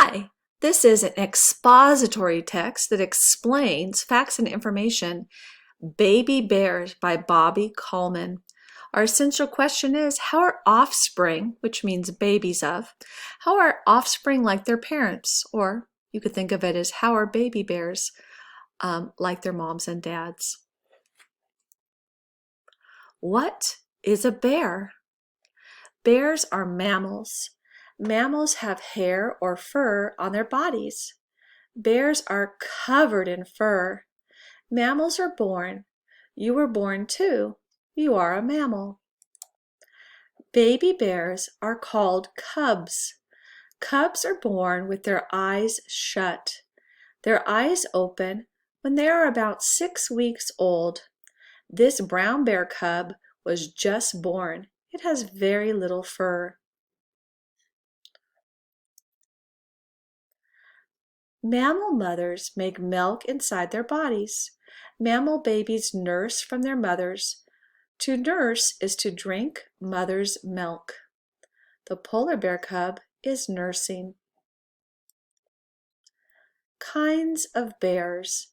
Hi, this is an expository text that explains facts and information. Baby Bears by Bobby Coleman. Our essential question is, how are offspring, which means babies of, how are offspring like their parents? Or you could think of it as, how are baby bears like their moms and dads? What is a bear? Bears are mammals. Mammals have hair or fur on their bodies. Bears are covered in fur. Mammals are born. You were born too. You are a mammal. Baby bears are called cubs. Cubs are born with their eyes shut. Their eyes open when they are about 6 weeks old. This brown bear cub was just born. It has very little fur. Mammal mothers make milk inside their bodies. Mammal babies nurse from their mothers. To nurse is to drink mother's milk. The polar bear cub is nursing. Kinds of bears.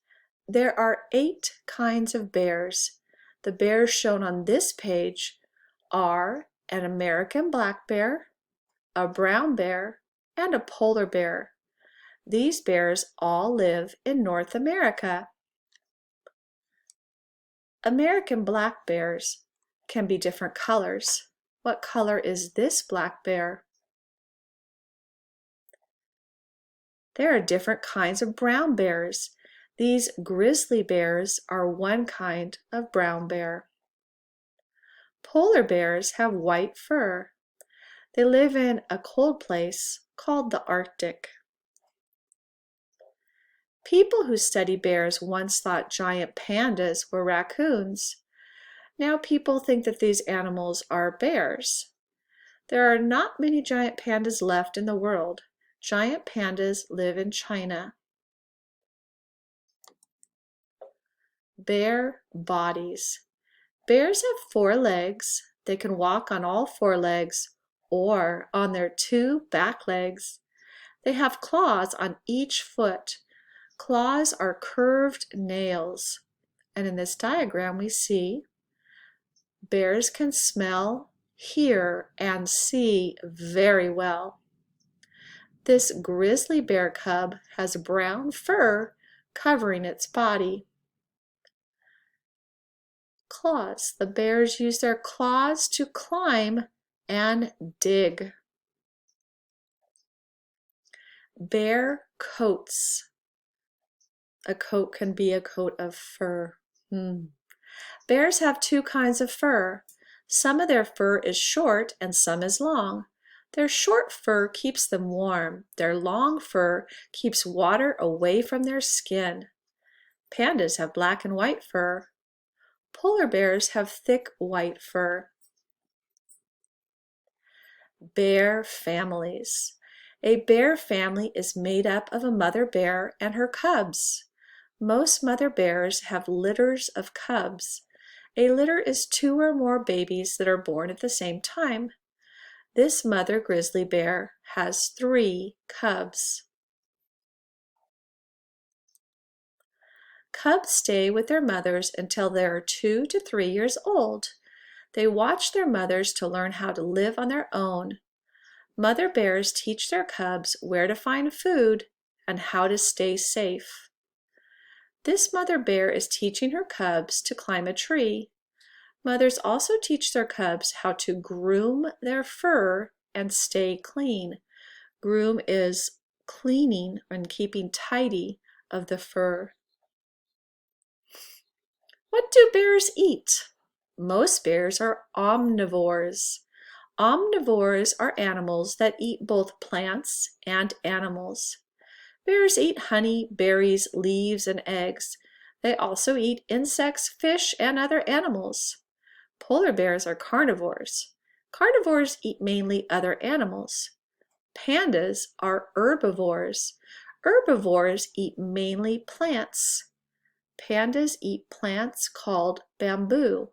There are 8 kinds of bears. The bears shown on this page are an American black bear, a brown bear, and a polar bear. These bears all live in North America. American black bears can be different colors. What color is this black bear? There are different kinds of brown bears. These grizzly bears are one kind of brown bear. Polar bears have white fur. They live in a cold place called the Arctic. People who study bears once thought giant pandas were raccoons. Now people think that these animals are bears. There are not many giant pandas left in the world. Giant pandas live in China. Bear bodies. Bears have 4 legs. They can walk on all 4 legs or on their 2 back legs. They have claws on each foot. Claws are curved nails. And in this diagram we see bears can smell, hear, and see very well. This grizzly bear cub has brown fur covering its body. Claws. The bears use their claws to climb and dig. Bear coats. A coat can be a coat of fur. Bears have 2 kinds of fur. Some of their fur is short and some is long. Their short fur keeps them warm. Their long fur keeps water away from their skin. Pandas have black and white fur. Polar bears have thick white fur. Bear families. A bear family is made up of a mother bear and her cubs. Most mother bears have litters of cubs. A litter is 2 or more babies that are born at the same time. This mother grizzly bear has 3 cubs. Cubs stay with their mothers until they are 2 to 3 years old. They watch their mothers to learn how to live on their own. Mother bears teach their cubs where to find food and how to stay safe. This mother bear is teaching her cubs to climb a tree. Mothers also teach their cubs how to groom their fur and stay clean. Groom is cleaning and keeping tidy of the fur. What do bears eat? Most bears are omnivores. Omnivores are animals that eat both plants and animals. Bears eat honey, berries, leaves, and eggs. They also eat insects, fish, and other animals. Polar bears are carnivores. Carnivores eat mainly other animals. Pandas are herbivores. Herbivores eat mainly plants. Pandas eat plants called bamboo.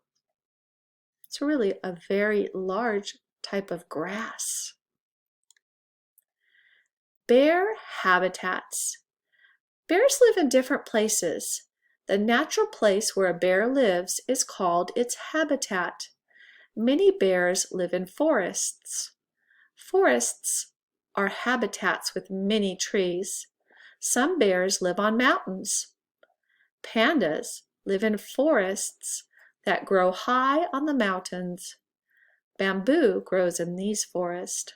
It's really a very large type of grass. Bear habitats. Bears live in different places. The natural place where a bear lives is called its habitat. Many bears live in forests. Forests are habitats with many trees. Some bears live on mountains. Pandas live in forests that grow high on the mountains. Bamboo grows in these forests.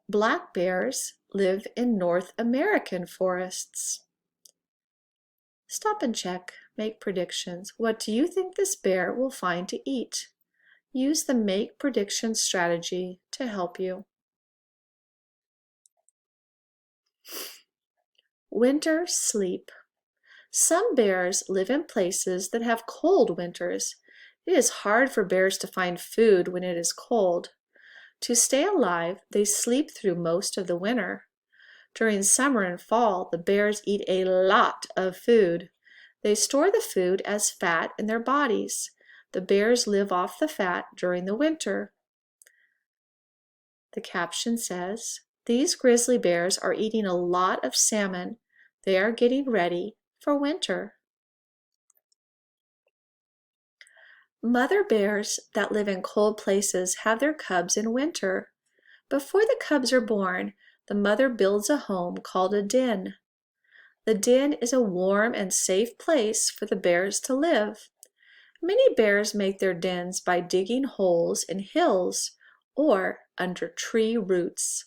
Black bears live in North American forests. Stop and check. Make predictions. What do you think this bear will find to eat? Use the make prediction strategy to help you. Winter sleep. Some bears live in places that have cold winters. It is hard for bears to find food when it is cold. To stay alive, they sleep through most of the winter. During summer and fall, the bears eat a lot of food. They store the food as fat in their bodies. The bears live off the fat during the winter. The caption says, "These grizzly bears are eating a lot of salmon. They are getting ready for winter." Mother bears that live in cold places have their cubs in winter. Before the cubs are born, the mother builds a home called a den. The den is a warm and safe place for the bears to live. Many bears make their dens by digging holes in hills or under tree roots.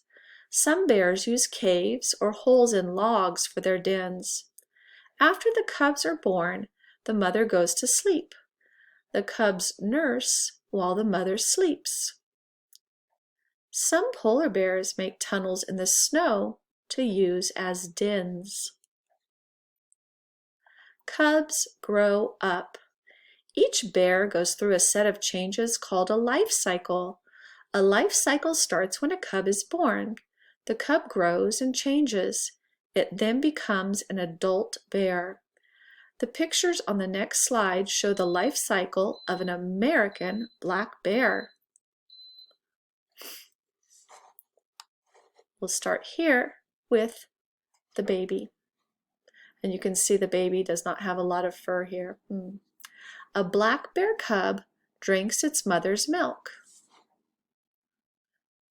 Some bears use caves or holes in logs for their dens. After the cubs are born, the mother goes to sleep. The cubs nurse while the mother sleeps. Some polar bears make tunnels in the snow to use as dens. Cubs grow up. Each bear goes through a set of changes called a life cycle. A life cycle starts when a cub is born. The cub grows and changes. It then becomes an adult bear. The pictures on the next slide show the life cycle of an American black bear. We'll start here with the baby. And you can see the baby does not have a lot of fur here. A black bear cub drinks its mother's milk.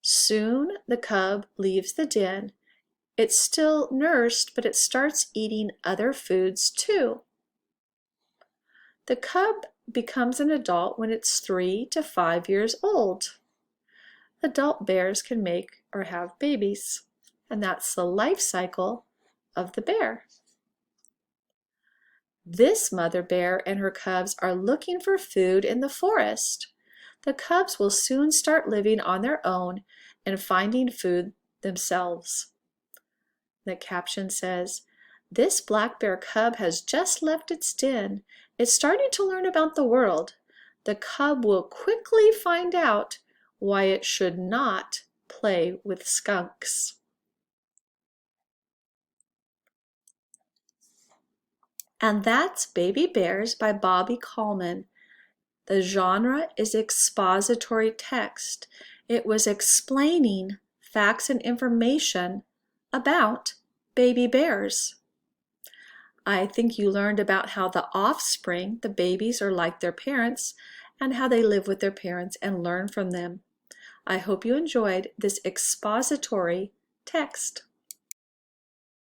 Soon the cub leaves the den. It's still nursed, but it starts eating other foods too. The cub becomes an adult when it's 3 to 5 years old. Adult bears can make or have babies, and that's the life cycle of the bear. This mother bear and her cubs are looking for food in the forest. The cubs will soon start living on their own and finding food themselves. The caption says, "This black bear cub has just left its den. It's starting to learn about the world. The cub will quickly find out why it should not play with skunks." And that's Baby Bears by Bobby Coleman. The genre is expository text. It was explaining facts and information about baby bears. I think you learned about how the offspring, the babies, are like their parents and how they live with their parents and learn from them. I hope you enjoyed this expository text.